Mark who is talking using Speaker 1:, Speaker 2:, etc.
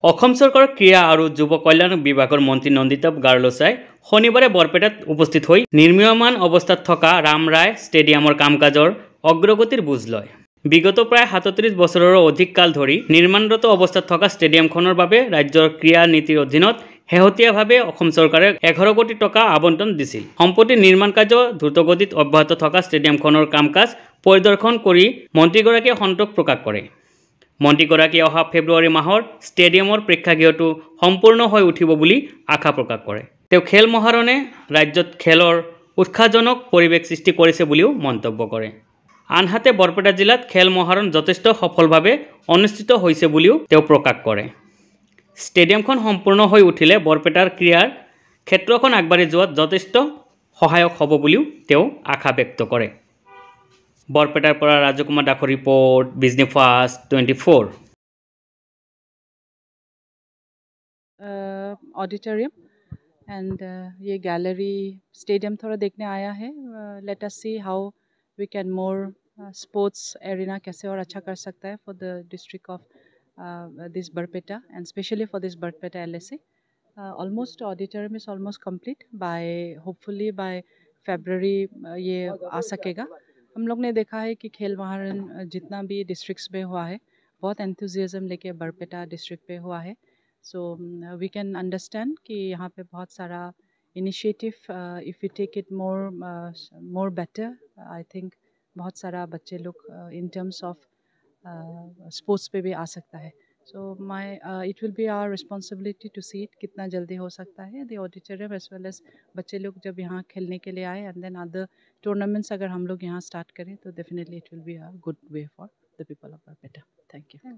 Speaker 1: অসম চৰকাৰৰ ক্ৰীড়া আৰু যুৱ কল্যাণ বিভাগৰ মন্ত্ৰী নন্দিতা গাৰ্লছাই শনিবাৰে বৰপেটাত উপস্থিত হৈ নিৰ্মীয়মান অৱস্থাত থকা ৰাম ৰায় ষ্টেডিয়ামৰ কাম-কাজৰ অগ্ৰগতিৰ বুজ লয়। বিগত প্ৰায় ৩৭ বছৰৰো অধিক কাল ধৰি নিৰ্মাণৰত অৱস্থাত থকা ষ্টেডিয়ামখনৰ বাবে ৰাজ্যৰ ক্ৰীড়া নীতিৰ অধীনত শেহতীয়াভাৱে অসম চৰকাৰে 11 কোটি টকা আবণ্টন দিছিল। সম্প্ৰতি নিৰ্মাণ কাৰ্য দ্ৰুতগতিত অব্যাহত থকা ষ্টেডিয়ামখনৰ কাম-কাজ পৰিদৰ্শন কৰি মন্ত্ৰীগৰাকীয়ে সন্তোষ প্ৰকাশ কৰে। মন্ত্ৰীগৰাকীয়ে অহা ফেব্ৰুৱাৰী মাহৰ ষ্টেডিয়ামৰ প্ৰেক্ষাগৃহটো সম্পূৰ্ণ হৈ উঠিব বুলি আশা প্ৰকাশ কৰে। তেওঁ খেল মহাৰণে ৰাজ্যত খেলৰ উৎসাহজনক পৰিৱেশ সৃষ্টি কৰিছে বুলিও মন্তব্য কৰে। আনহাতে বৰপেটা জিলাত খেল মহাৰণ যথেষ্ট সফলভাৱে অনুষ্ঠিত হৈছে বুলিও তেওঁ প্ৰকাশ কৰে। ষ্টেডিয়ামখন সম্পূৰ্ণ হৈ উঠিলে বৰপেটাৰ ক্ৰীড়াৰ ক্ষেত্ৰখন আগবাঢ়ি যোৱাত যথেষ্ট সহায়ক হ'ব বুলিও তেওঁ আশা ব্যক্ত কৰে। বৰপেটাৰ পৰা ৰাজু কুমাৰ দাসৰ report, business first 24।
Speaker 2: Auditorium and ये गैलरी स्टेडियम थोड़ा देखने आया है। Let us see how we can more sports arena कैसे और अच्छा कर सकता है for the district of this Barpeta and specially for this Barpeta LSA। Almost auditorium is almost complete by hopefully by February ये आ सकेगा। हम लोग ने देखा है कि खेल महारण जितना भी डिस्ट्रिक्ट्स में हुआ है बहुत एंथुजियाज्म लेके बरपेटा डिस्ट्रिक्ट पे हुआ है। सो वी कैन अंडरस्टैंड कि यहाँ पे बहुत सारा initiative if you take it more better I think बहुत सारा बच्चे लोग इन टर्म्स ऑफ स्पोर्ट्स पे भी आ सकता है। So my it will be our responsibility to see it कितना जल्दी हो सकता है the auditorium as well as बच्चे लोग जब यहाँ खेलने के लिए आए एंड देन अदर टूर्नामेंट्स अगर हम लोग यहाँ स्टार्ट करें तो definitely it will be a good way for the people of Barpeta. Thank you.